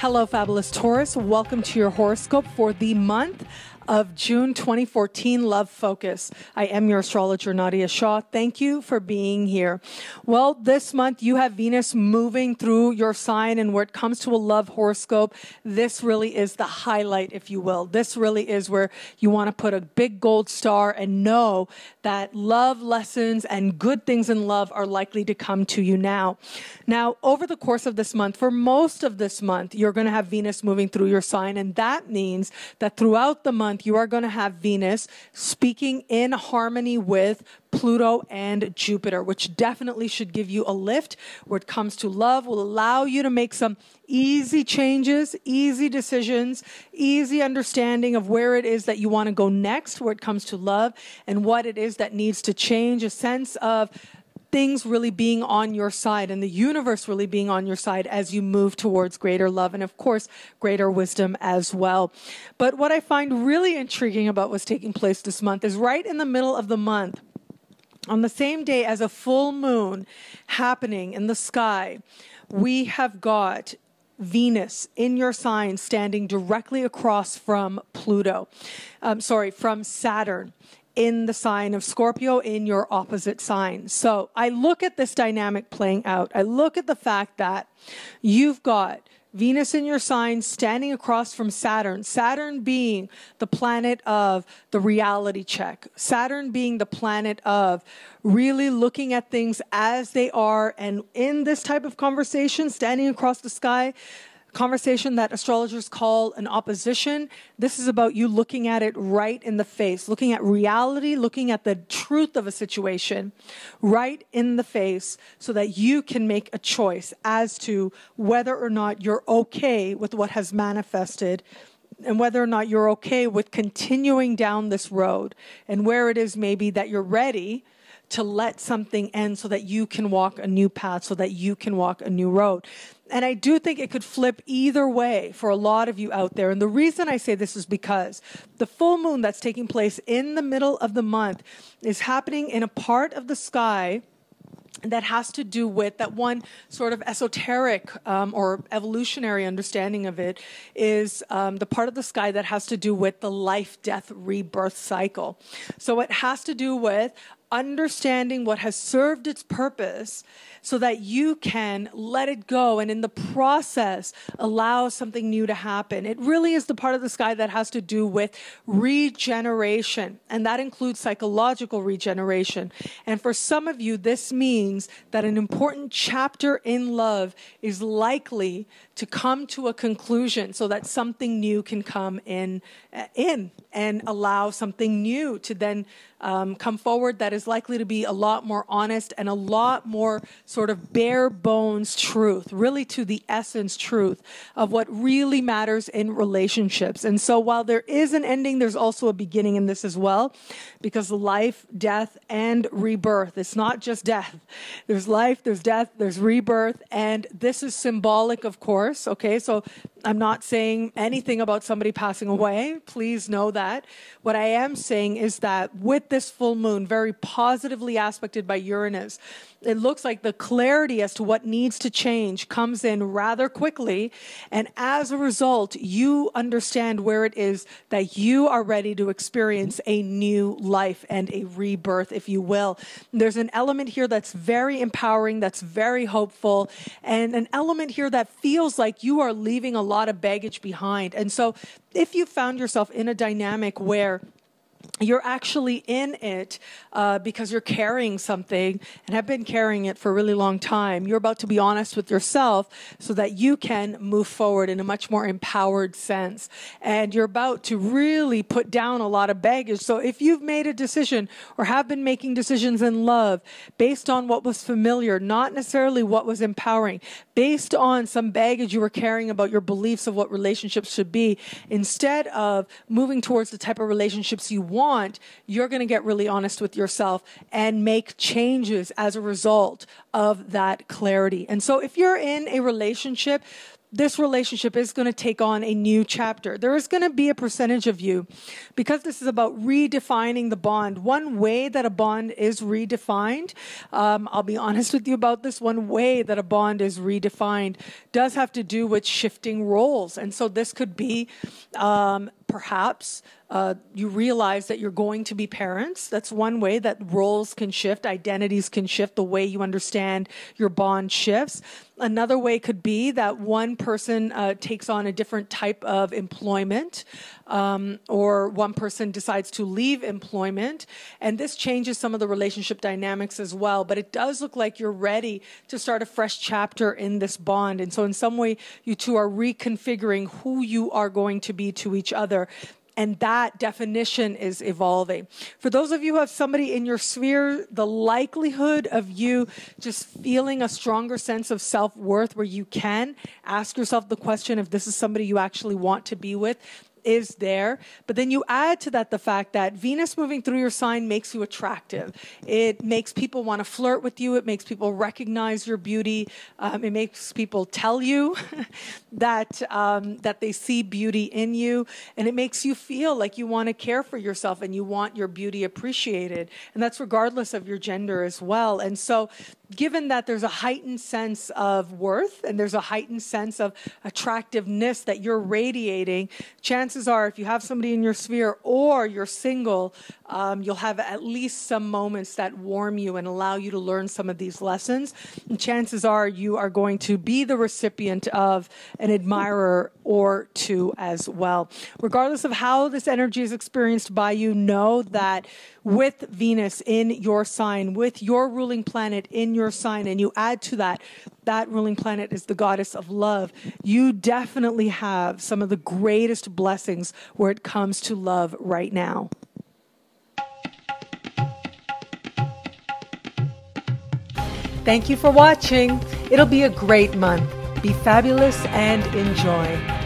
Hello, fabulous Taurus. Welcome to your horoscope for the month of June 2014, Love Focus. I am your astrologer, Nadiya Shah. Thank you for being here. Well, this month you have Venus moving through your sign, and where it comes to a love horoscope, this really is the highlight, if you will. This really is where you want to put a big gold star and know that love lessons and good things in love are likely to come to you now. Now, over the course of this month, for most of this month, you're going to have Venus moving through your sign, and that means that throughout the month, you are going to have Venus speaking in harmony with Pluto and Jupiter, which definitely should give you a lift where it comes to love, will allow you to make some easy changes, easy decisions, easy understanding of where it is that you want to go next, where it comes to love, and what it is that needs to change, a sense of things really being on your side and the universe really being on your side as you move towards greater love and, of course, greater wisdom as well. But what I find really intriguing about what's taking place this month is right in the middle of the month, on the same day as a full moon happening in the sky, we have got Venus in your sign standing directly across from from Saturn, in the sign of Scorpio, in your opposite sign. So I look at this dynamic playing out. I look at the fact that you've got Venus in your sign standing across from Saturn. Saturn being the planet of the reality check. Saturn being the planet of really looking at things as they are. And in this type of conversation, standing across the sky, conversation that astrologers call an opposition. This is about you looking at it right in the face, looking at reality, looking at the truth of a situation right in the face so that you can make a choice as to whether or not you're okay with what has manifested and whether or not you're okay with continuing down this road and where it is maybe that you're ready to let something end so that you can walk a new path, so that you can walk a new road. And I do think it could flip either way for a lot of you out there. And the reason I say this is because the full moon that's taking place in the middle of the month is happening in a part of the sky that has to do with that one sort of esoteric or evolutionary understanding of it is the part of the sky that has to do with the life, death, rebirth cycle. So it has to do with understanding what has served its purpose so that you can let it go and in the process allow something new to happen. It really is the part of the sky that has to do with regeneration, and that includes psychological regeneration. And for some of you, this means that an important chapter in love is likely to come to a conclusion so that something new can come in and allow something new to then come forward that is likely to be a lot more honest and a lot more sort of bare bones truth, really to the essence truth of what really matters in relationships. And so while there is an ending, there's also a beginning in this as well, because life, death, and rebirth. It's not just death. There's life, there's death, there's rebirth, and this is symbolic, of course, okay? So I'm not saying anything about somebody passing away. Please know that. What I am saying is that with this full moon, very positively aspected by Uranus, it looks like the clarity as to what needs to change comes in rather quickly. And as a result, you understand where it is that you are ready to experience a new life and a rebirth, if you will. There's an element here that's very empowering, that's very hopeful, and an element here that feels like you are leaving a lot of baggage behind. And so if you found yourself in a dynamic where you're actually in it because you're carrying something and have been carrying it for a really long time, you're about to be honest with yourself so that you can move forward in a much more empowered sense. And you're about to really put down a lot of baggage. So if you've made a decision or have been making decisions in love based on what was familiar, not necessarily what was empowering, based on some baggage you were carrying about your beliefs of what relationships should be, instead of moving towards the type of relationships you want, you're going to get really honest with yourself and make changes as a result of that clarity. And so if you're in a relationship this relationship is going to take on a new chapter. There is going to be a percentage of you, because this is about redefining the bond. One way that a bond is redefined, I'll be honest with you about this, one way that a bond is redefined does have to do with shifting roles. And so this could be perhaps you realize that you're going to be parents. That's one way that roles can shift, identities can shift, the way you understand your bond shifts. Another way could be that one person takes on a different type of employment, or one person decides to leave employment. And this changes some of the relationship dynamics as well. But it does look like you're ready to start a fresh chapter in this bond. And so in some way, you two are reconfiguring who you are going to be to each other. And that definition is evolving. For those of you who have somebody in your sphere, the likelihood of you just feeling a stronger sense of self-worth where you can ask yourself the question if this is somebody you actually want to be with is there. But then you add to that the fact that Venus moving through your sign makes you attractive. It makes people want to flirt with you. It makes people recognize your beauty. It makes people tell you that they see beauty in you. And it makes you feel like you want to care for yourself and you want your beauty appreciated. And that's regardless of your gender as well. And so given that there's a heightened sense of worth and there's a heightened sense of attractiveness that you're radiating, chances are if you have somebody in your sphere or you're single, you'll have at least some moments that warm you and allow you to learn some of these lessons. And chances are you are going to be the recipient of an admirer or two as well. Regardless of how this energy is experienced by you, know that with Venus in your sign, with your ruling planet in your sign, and you add to that, that ruling planet is the goddess of love, you definitely have some of the greatest blessings where it comes to love right now. Thank you for watching. It'll be a great month. Be fabulous and enjoy.